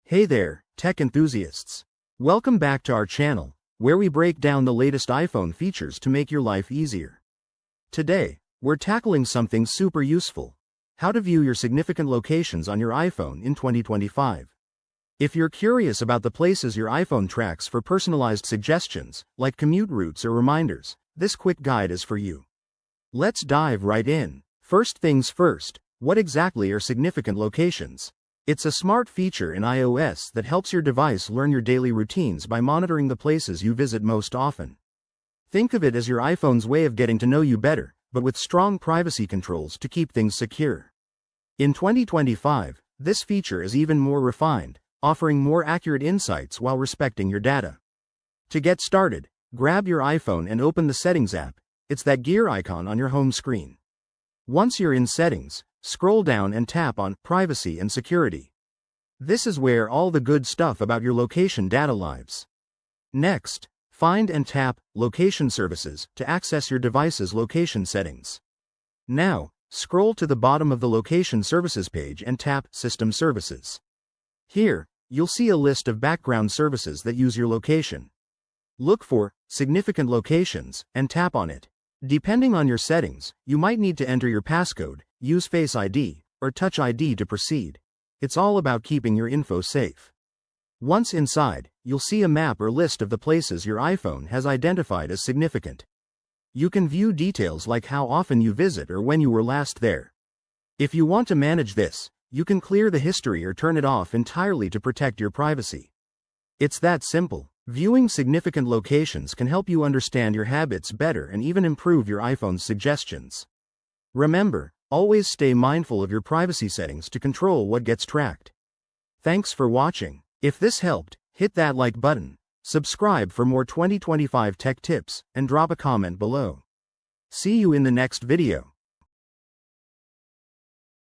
Hey there, tech enthusiasts. Welcome back to our channel, where we break down the latest iPhone features to make your life easier. Today, we're tackling something super useful: how to view your significant locations on your iPhone in 2025. If you're curious about the places your iPhone tracks for personalized suggestions, like commute routes or reminders, this quick guide is for you. Let's dive right in. First things first, what exactly are significant locations? It's a smart feature in iOS that helps your device learn your daily routines by monitoring the places you visit most often. Think of it as your iPhone's way of getting to know you better, but with strong privacy controls to keep things secure. In 2025, this feature is even more refined, offering more accurate insights while respecting your data. To get started, grab your iPhone and open the Settings app. It's that gear icon on your home screen. Once you're in Settings, scroll down and tap on Privacy and Security. This is where all the good stuff about your location data lives. Next, find and tap Location Services to access your device's location settings. Now, scroll to the bottom of the Location Services page and tap System Services. Here, you'll see a list of background services that use your location. Look for Significant Locations and tap on it. Depending on your settings, you might need to enter your passcode, use Face ID, or Touch ID to proceed. It's all about keeping your info safe. Once inside, you'll see a map or list of the places your iPhone has identified as significant. You can view details like how often you visit or when you were last there. If you want to manage this, you can clear the history or turn it off entirely to protect your privacy. It's that simple. Viewing significant locations can help you understand your habits better and even improve your iPhone's suggestions. Remember, always stay mindful of your privacy settings to control what gets tracked. Thanks for watching. If this helped, hit that like button, subscribe for more 2025 tech tips, and drop a comment below. See you in the next video.